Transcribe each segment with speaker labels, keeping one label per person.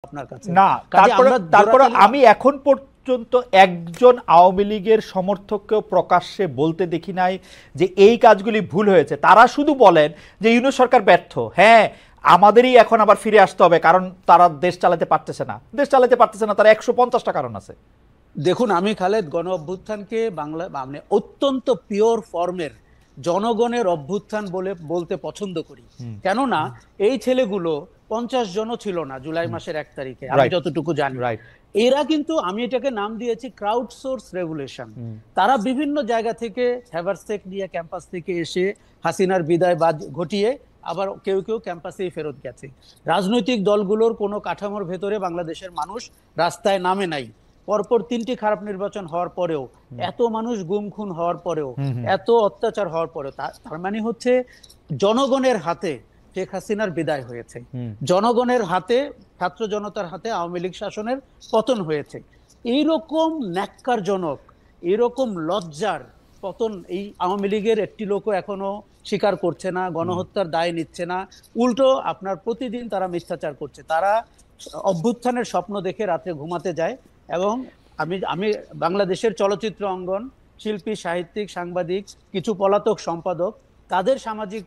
Speaker 1: আপনার কাছে?
Speaker 2: না, তারপরে আমি এখন পর্যন্ত একজন আওয়ামী লীগের সমর্থককেও প্রকাশ্যে বলতে দেখি নাই যে এই কাজগুলি ভুল হয়েছে। তারা শুধু বলেন যে ইউনূস সরকার ব্যর্থ, হ্যাঁ আমাদেরই এখন আবার ফিরে আসতে হবে কারণ তারা দেশ চালাতে পারতেছে না। তারা 150টা কারণ আছে।
Speaker 1: দেখুন, আমি খালেদ গণ অভ্যুত্থানকে বাংলা মানে অত্যন্ত পিওর ফর্মের জনগণের অভ্যুত্থান বলতে পছন্দ করি। কেননা এই ছেলেগুলো 50 জনও ছিল না জুলাই মাসের 1 তারিখে, আমি যতটুকু জানি। এরা কিন্তু, আমি এটাকে নাম দিয়েছি ক্রাউড সোর্স রেভলিউশন। তারা বিভিন্ন জায়গা থেকে হ্যাভারসেক নিয়ে ক্যাম্পাস থেকে এসে হাসিনার বিদায় ঘটিয়ে আবার কেউ কেউ ক্যাম্পাসেই ফেরত গেছে। রাজনৈতিক দলগুলোর কোনো কাঠামোর ভেতরে বাংলাদেশের মানুষ রাস্তায় নামে নাই। পরপর 3টি খারাপ নির্বাচন হওয়ার পরেও, এত মানুষ গুম খুন হওয়ার পরেও, এত অত্যাচার হওয়ার পরেও, তার মানে হচ্ছে জনগণের হাতে শেখ হাসিনার বিদায় হয়েছে, জনগণের হাতে, ছাত্র জনতার হাতে আওয়ামী লীগ শাসনের পতন হয়েছে। এইরকম ন্যাক্কারজনক, এরকম লজ্জার পতন এই আওয়ামী লীগের একটি লোকও এখনো স্বীকার করছে না, গণহত্যার দায় নিচ্ছে না। উল্টো আপনার প্রতিদিন তারা মিথ্যাচার করছে। তারা অভ্যুত্থানের স্বপ্ন দেখে রাতে ঘুমাতে যায়। এবং আমি বাংলাদেশের চলচ্চিত্র অঙ্গন, শিল্পী, সাহিত্যিক, সাংবাদিক, কিছু পলাতক সম্পাদক, তাদের সামাজিক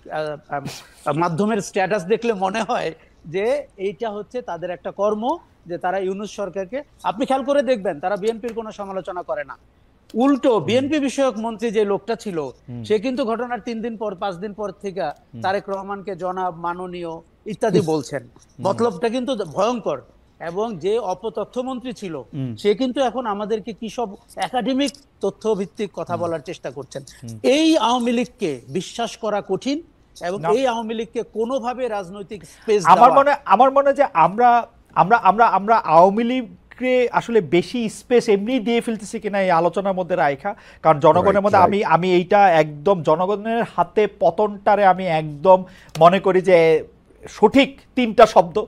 Speaker 1: মাধ্যমের স্ট্যাটাস দেখলে মনে হয় যে এইটা হচ্ছে তাদের একটা কর্ম, যে তারা ইউনূস সরকারকে, আপনি খেয়াল করে দেখবেন তারা বিএনপির কোনো সমালোচনা করে না। উল্টো বিএনপি বিষয়ক মন্ত্রী যে লোকটা ছিল, সে কিন্তু ঘটনার 3 দিন পর 5 দিন পর থেকে তারেক রহমানকে জনাব, মাননীয় ইত্যাদি বলছেন। মতলবটা কিন্তু ভয়ঙ্কর। এবং যে অপতথ্যমন্ত্রী ছিল, সে কিন্তু এখন আমাদেরকে কি সব একাডেমিক তথ্য ভিত্তিক কথা বলার চেষ্টা করছেন। এই আওয়ামী লীগকে বিশ্বাস করা কঠিন এবং এই আওয়ামী লীগকে কোনোভাবে রাজনৈতিক স্পেস
Speaker 2: আমার মনে যে আমরা আমরা আমরা আমরা আওয়ামী লীগকে আসলে বেশি স্পেস এমনি দিয়ে ফেলতেছি কিনা এই আলোচনার মধ্যে রাখা। কারণ জনগণের মধ্যে আমি এইটা একদম জনগণের হাতে পতনটারে আমি একদম মনে করি যে সঠিক 3টা শব্দ।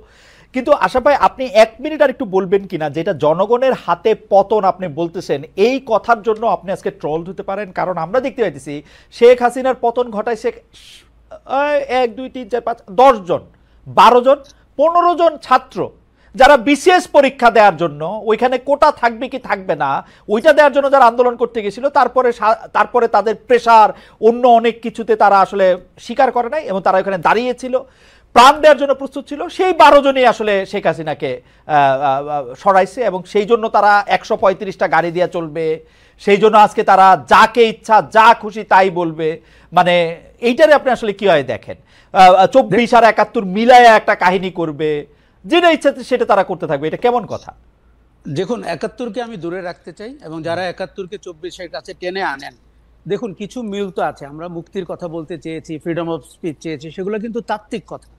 Speaker 2: কিন্তু আশা ভাই, আপনি 1 মিনিট আর একটু বলবেন কিনা, যেটা জনগণের হাতে পতন আপনি বলতেছেন, এই কথার জন্য আপনি আজকে ট্রল হতে পারেন। কারণ আমরা দেখতে পাইতেছি শেখ হাসিনার পতন ঘটাইছে 1 2 3 4 5 10 জন, 12 জন, 15 জন ছাত্র, যারা বিসিএস পরীক্ষা দেওয়ার জন্য, ওইখানে কোটা থাকবে কি থাকবে না ওইটা দেওয়ার জন্য যারা আন্দোলন করতে গেছিল, তারপরে তাদের প্রেশার অন্য অনেক কিছুতে তারা আসলে স্বীকার করে নাই এবং তারা ওইখানে দাঁড়িয়েছিল, প্রাণ দেওয়ার জন্য প্রস্তুত ছিল। সেই 12 জনই আসলে শেখ হাসিনাকে সরাইছে এবং সেই জন্য তারা 135টা গাড়ি দিয়ে চলবে, সেই জন্য আজকে তারা যাকে ইচ্ছা যা খুশি তাই বলবে। মানে এইটারে আপনি আসলে কি হয় দেখেন, 24 আর 71 মিলায় একটা কাহিনী করবে, যেটা ইচ্ছা সেটা তারা করতে থাকবে। এটা কেমন কথা?
Speaker 1: দেখুন, 71কে আমি দূরে রাখতে চাই এবং যারা 71কে 24-এর কাছে টেনে আনেন, দেখুন কিছু মিল তো আছে। আমরা মুক্তির কথা বলতে চেয়েছি, ফ্রিডম অফ স্পিচ চেয়েছি, সেগুলো কিন্তু তাত্ত্বিক কথা।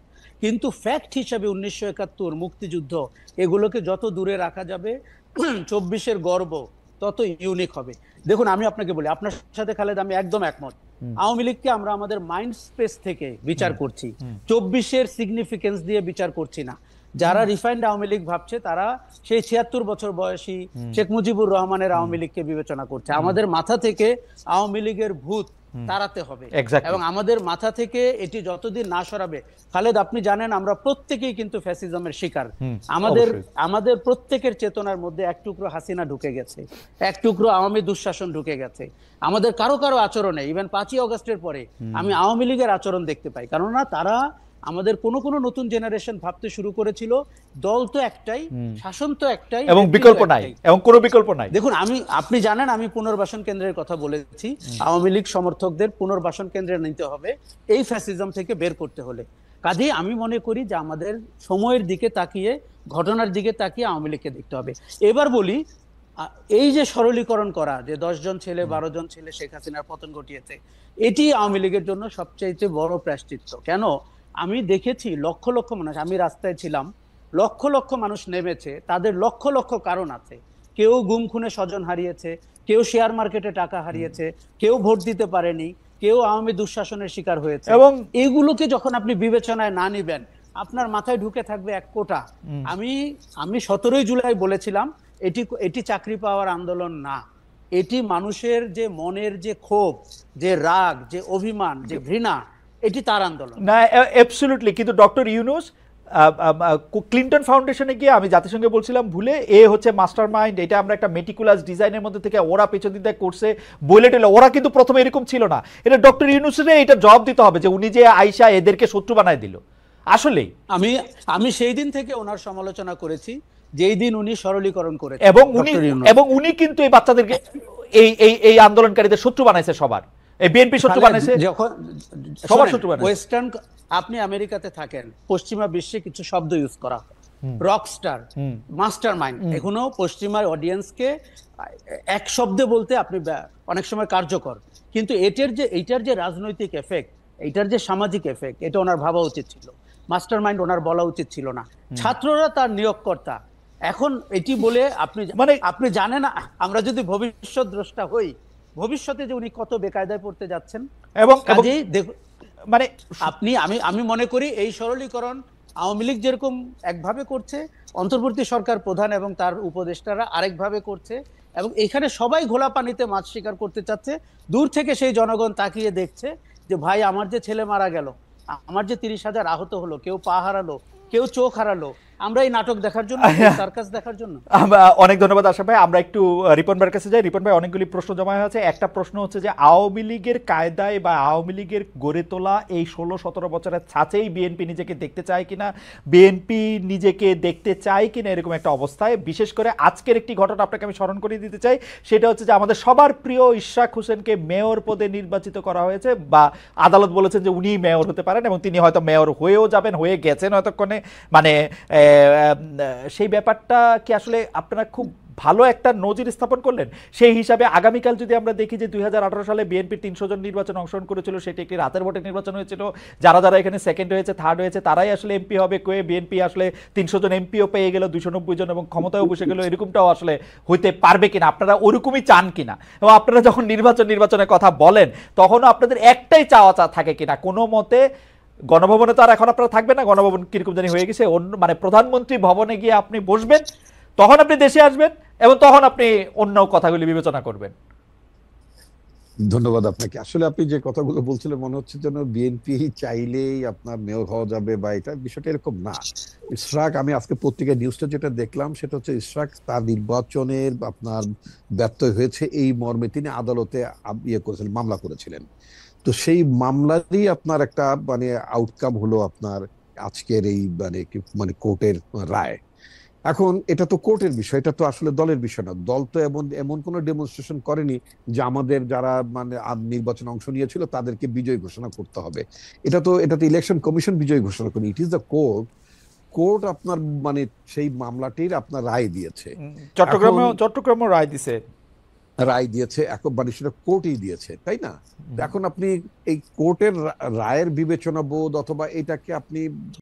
Speaker 1: কিন্তু ফ্যাক্ট হিসাবে 1971 মুক্তিযুদ্ধ, এগুলোকে যত দূরে রাখা যাবে 24-এর গর্ব তত ইউনিক হবে। দেখুন, আমি আপনাকে বলি, আপনার সাথে খালেদ আমি একদম একমত। আওয়ামী লীগকে আমরা আমাদের মাইন্ড স্পেস থেকে বিচার করছি, 24-এর সিগনিফিকেন্স দিয়ে বিচার করছি না। যারা রিফাইন্ড আওয়ামী লীগ ভাবছে, তারা সেই 76 বছর বয়সী শেখ মুজিবুর রহমানের আওয়ামী লীগকে বিবেচনা করছে। আমাদের মাথা থেকে আওয়ামী লীগের ভূত তাড়াতে হবে এবং আমাদের মাথা থেকে এটি যতদিন না সরাবে, খালেদ আপনি জানেন আমরা প্রত্যেকেই কিন্তু ফ্যাসিজমের শিকার। আমাদের প্রত্যেকের চেতনার মধ্যে এক টুকরো হাসিনা ঢুকে গেছে, এক টুকরো আওয়ামী দুঃশাসন ঢুকে গেছে। আমাদের কারো কারো আচরণে, ইভেন 5ই অগস্টের পরে আমি আওয়ামী লীগের আচরণ দেখতে পাই। কেননা তারা আমাদের কোনো নতুন জেনারেশন ভাবতে শুরু করেছিল দল তো একটাই, শাসন তো একটাই
Speaker 2: এবং বিকল্প নাই, এবং কোনো বিকল্প নাই।
Speaker 1: দেখুন, আপনি জানেন আমি পুনর্বাসন কেন্দ্রের কথা বলেছি। আওয়ামী লীগ সমর্থকদের পুনর্বাসন কেন্দ্রে নিতে হবে এই ফ্যাসিজম থেকে বের করতে হলে। কাজেই আমি মনে করি যে আমাদের সময়ের দিকে তাকিয়ে, ঘটনার দিকে তাকিয়ে আওয়ামী লীগকে দেখতে হবে। এবার বলি, এই যে সরলীকরণ করা যে 10 জন ছেলে 12 জন ছেলে শেখ হাসিনার পতন ঘটিয়েছে, এটি আওয়ামী লীগের জন্য সবচাইতে বড় প্রায়শ্চিত্ত। কেন? আমি দেখেছি লক্ষ লক্ষ মানুষ, আমি রাস্তায় ছিলাম, লক্ষ লক্ষ মানুষ নেমেছে, তাদের লক্ষ লক্ষ কারণ আছে। কেউ গুম খুনে স্বজন হারিয়েছে, কেউ শেয়ার মার্কেটে টাকা হারিয়েছে, কেউ ভোট দিতে পারেনি, কেউ আওয়ামী দুঃশাসনের শিকার হয়েছে। এবং এগুলোকে যখন আপনি বিবেচনায় না নিবেন, আপনার মাথায় ঢুকে থাকবে এক কোটা। আমি 17ই জুলাই বলেছিলাম, এটি চাকরি পাওয়ার আন্দোলন না, এটি মানুষের যে মনের যে ক্ষোভ, যে রাগ, যে অভিমান, যে ঘৃণা, এটি তার আন্দোলন।
Speaker 2: না, অ্যাবসলিউটলি। কিন্তু ডক্টর ইউনূস ক্লিনটন ফাউন্ডেশনে গিয়ে আমি জাতিসংঘে বলছিলাম ভুলে হচ্ছে মাস্টার মাইন্ড, এটা আমরা একটা মেটিকুলাস ডিজাইনের মধ্যে থেকে ওরা পেছন দিতে করছে বলে টেলে। ওরা কিন্তু প্রথমে এরকম ছিল না, এটা ডক্টর ইউনূসের এটা জবাব দিতে হবে যে উনি যে আইসা এদেরকে শত্রু বানায় দিল। আসলেই
Speaker 1: আমি আমি সেই দিন থেকে ওনার সমালোচনা করেছি, যেই দিন উনি সরলীকরণ করেছেন,
Speaker 2: এবং উনি কিন্তু এই বাচ্চাদেরকে এই আন্দোলনকারীদের শত্রু বানাইছে, সবার এই বিএনপি শত্রু বানাইছে,
Speaker 1: যখন
Speaker 2: সবার শত্রু বানাইছে।
Speaker 1: ওয়েস্টার্ন, আপনি আমেরিকাতে থাকেন, পশ্চিমা বিশ্বে কিছু শব্দ ইউজ করা হয়, রকস্টার, মাস্টার মাইন্ড, এখনো পশ্চিমা অডিয়েন্সকে এক শব্দে বলতে আপনি অনেক সময় কার্যকর, কিন্তু এইটার যে রাজনৈতিক এফেক্ট, এইটার যে সামাজিক এফেক্ট, এটা ওনার ভাবা উচিত ছিল। মাস্টার মাইন্ড ওনার বলা উচিত ছিল না, ছাত্ররা তার নিয়োগকর্তা। এখন এটি বলে আপনি জানেন, আমরা যদি ভবিষ্যৎ দ্রষ্টা হই, ভবিষ্যতে যে উনি কত বেকায়দায় পড়তে যাচ্ছেন।
Speaker 2: এবং
Speaker 1: মানে আমি মনে করি এই সরলীকরণ আওয়ামী লীগ যেরকম একভাবে করছে, অন্তর্বর্তী সরকার প্রধান এবং তার উপদেষ্টারা আরেকভাবে করছে, এবং এখানে সবাই ঘোলা পানিতে মাছ শিকার করতে চাচ্ছে। দূর থেকে সেই জনগণ তাকিয়ে দেখছে যে ভাই, আমার যে ছেলে মারা গেল, আমার যে 30,000 আহত হলো, কেউ পা হারালো, কেউ চোখ হারালো, আমরা এই নাটক দেখার জন্য, সার্কাস দেখার জন্য।
Speaker 2: অনেক ধন্যবাদ আশরাফ ভাই। আমরা একটু রিপন ভাইয়ের কাছে যাই। রিপন ভাই, অনেকগুলি প্রশ্ন জমা হয়েছে। একটা প্রশ্ন হচ্ছে যে আওয়ামী লীগের কায়দায় বা আওয়ামী লীগের গড়ে তোলা এই 16-17 বছরের ছাঁচেই বিএনপি নিজেকে দেখতে চায় কিনা, বিএনপি নিজেকে দেখতে চায় কিনা এরকম একটা অবস্থায়। বিশেষ করে আজকের একটি ঘটনা আপনাকে আমি স্মরণ করিয়ে দিতে চাই, সেটা হচ্ছে যে আমাদের সবার প্রিয় ইশরাক হোসেনকে মেয়র পদে নির্বাচিত করা হয়েছে, বা আদালত বলেছেন যে উনি মেয়র হতে পারেন, এবং তিনি হয়তো মেয়র হয়েও যাবেন, হয়ে গেছেন হয়তক্ষণে। মানে সেই ব্যাপারটা কি আসলে আপনারা খুব ভালো একটা নজির স্থাপন করলেন? সেই হিসাবে আগামীকাল যদি আমরা দেখি যে 2018 সালে বিএনপির 300 জন নির্বাচন অংশগ্রহণ করেছিল, সেটি একটি রাতের ভোটে নির্বাচন হয়েছিল, যারা যারা এখানে সেকেন্ড হয়েছে, থার্ড হয়েছে, তারাই আসলে এমপি হবে, কয়ে বিএনপি আসলে 300 জন এমপিও পেয়ে গেল, 290 জন, এবং ক্ষমতায়ও বসে গেল, এরকমটাও আসলে হইতে পারবে কিনা, আপনারা ওরকমই চান কিনা? এবং আপনারা যখন নির্বাচনের কথা বলেন, তখনও আপনাদের একটাই চাওয়া থাকে কিনা কোনো মতে? গণভবনে তো আর এখন আপনারা থাকবেন না, গণভবন কিরকম জানি হয়ে গেছে, অন্য মানে প্রধানমন্ত্রী ভবনে গিয়ে আপনি বসবেন, তখন আপনি দেশে আসবেন, এবং তখন আপনি অন্য কথাগুলি বিবেচনা করবেন।
Speaker 3: ধন্যবাদ আপনাকে। আসলে আপনি যে কথাগুলো বলছিলেন, মনে হচ্ছে যেন বিএনপি চাইলেই আপনার মেয়র হওয়া যাবে, বা এটা বিষয়টা এরকম না। ইশরাক, আমি আজকে পত্রিকায় নিউজটা যেটা দেখলাম, সেটা হচ্ছে ইশরাক তার নির্বাচনের আপনার ব্যর্থ হয়েছে এই মর্মে তিনি আদালতে করেছিলেন, মামলা করেছিলেন। তো সেই মামলারই আপনার একটা মানে আউটকাম হলো আপনার আজকের এই মানে কোর্টের রায়। এখন এটা তো কোর্টের বিষয়, এটা তো আসলে দলের বিষয় না। দল তো এমন কোনো ডেমনস্ট্রেশন করেনি যে আমাদের যারা মানে নির্বাচনে অংশ নিয়েছিল তাদেরকে বিজয়ী ঘোষণা করতে হবে। এটা তো ইলেকশন কমিশন বিজয়ী ঘোষণা করেনি, ইট ইজ দ্য কোর্ট আপনার মানে সেই মামলাটির আপনার রায় দিয়েছে।
Speaker 2: চট্টগ্রামে রায় দিয়েছে,
Speaker 3: এখন মানে সেটা কোর্টই দিয়েছে, তাই না? এখন আপনি এই কোর্টের রায়ের বিবেচনা বোধ অথবা এটাকে আপনি